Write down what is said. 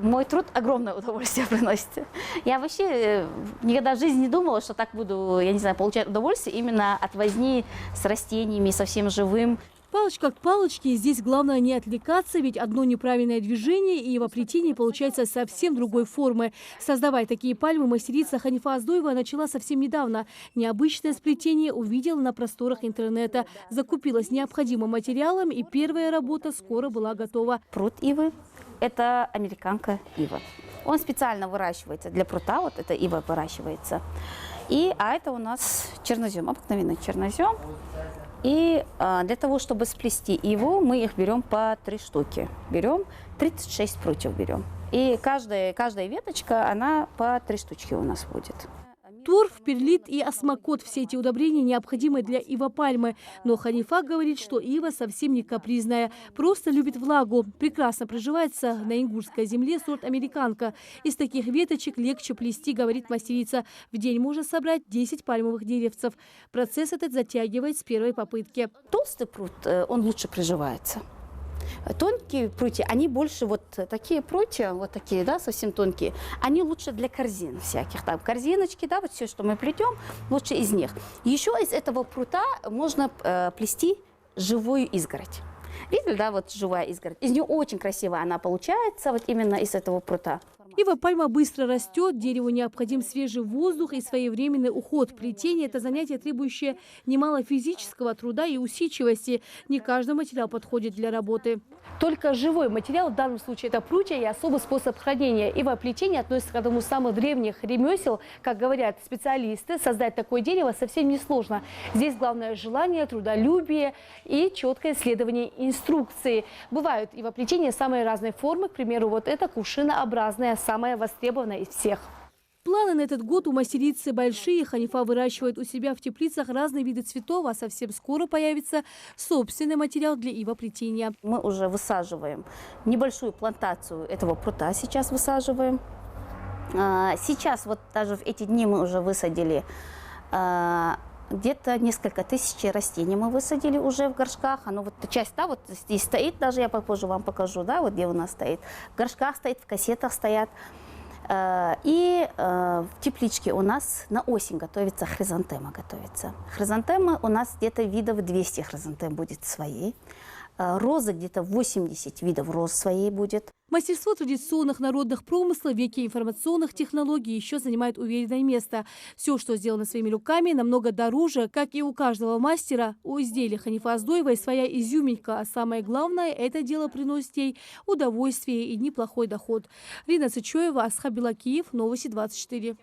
мой труд огромное удовольствие приносит. Я вообще никогда в жизни не думала, что так буду, я не знаю, получать удовольствие именно от возни с растениями, со всем живым. Палочка к палочке, здесь главное не отвлекаться, ведь одно неправильное движение и ивоплетение получается совсем другой формы. Создавать такие пальмы мастерица Ханифа Оздоева начала совсем недавно. Необычное сплетение увидела на просторах интернета. Закупилась необходимым материалом, и первая работа скоро была готова. Пруд ивы – это американка ива. Он специально выращивается для прута, вот это ива выращивается. А это у нас чернозем, обыкновенный чернозем. И для того, чтобы сплести иву, мы их берем по 3 штуки. Берем 36 прутьев берем. И каждая веточка, она по 3 штучки у нас будет. Торф, перлит и осмокот – все эти удобрения необходимы для ивопальмы. Но Ханифа говорит, что ива совсем не капризная, просто любит влагу. Прекрасно приживается на ингушской земле сорт американка. Из таких веточек легче плести, говорит мастерица. В день можно собрать 10 пальмовых деревцев. Процесс этот затягивает с первой попытки. Толстый пруд, он лучше приживается. Тонкие прутья, они больше вот такие прутья, вот такие, да, совсем тонкие, они лучше для корзин всяких, там, корзиночки, да, вот все, что мы плетем, лучше из них. Еще из этого прута можно плести живую изгородь. Видели, да, вот живая изгородь? Из нее очень красивая она получается, вот именно из этого прута. Ива-пальма быстро растет, дереву необходим свежий воздух и своевременный уход. Плетение – это занятие, требующее немало физического труда и усидчивости. Не каждый материал подходит для работы. Только живой материал, в данном случае это прутья, и особый способ хранения. Ива-плетение относится к одному из самых древних ремесел. Как говорят специалисты, создать такое дерево совсем несложно. Здесь главное желание, трудолюбие и четкое следование инструкции. Бывают ива-плетения самой разной формы. К примеру, вот это кувшинообразная, самая востребованная из всех. Планы на этот год у мастерицы большие. Ханифа выращивает у себя в теплицах разные виды цветов, а совсем скоро появится собственный материал для ивоплетения. Мы уже высаживаем небольшую плантацию этого прута, сейчас высаживаем. Сейчас, вот даже в эти дни мы уже высадили где-то несколько тысяч растений мы высадили уже в горшках. Оно вот часть, да, вот здесь стоит, даже я попозже вам покажу, да, вот где у нас стоит. В горшках стоит, в кассетах стоят. В тепличке у нас на осень готовится хризантема. Хризантемы у нас где-то видов 200 хризантем будет своей. Розы где-то 80 видов роз своей будет. Мастерство традиционных народных промыслов в веке информационных технологий еще занимает уверенное место. Все, что сделано своими руками, намного дороже, как и у каждого мастера. У изделия Ханифа Оздоевой своя изюминка, а самое главное, это дело приносит ей удовольствие и неплохой доход. Рина Сычоева, Асхаб Белакиев, Новости 24.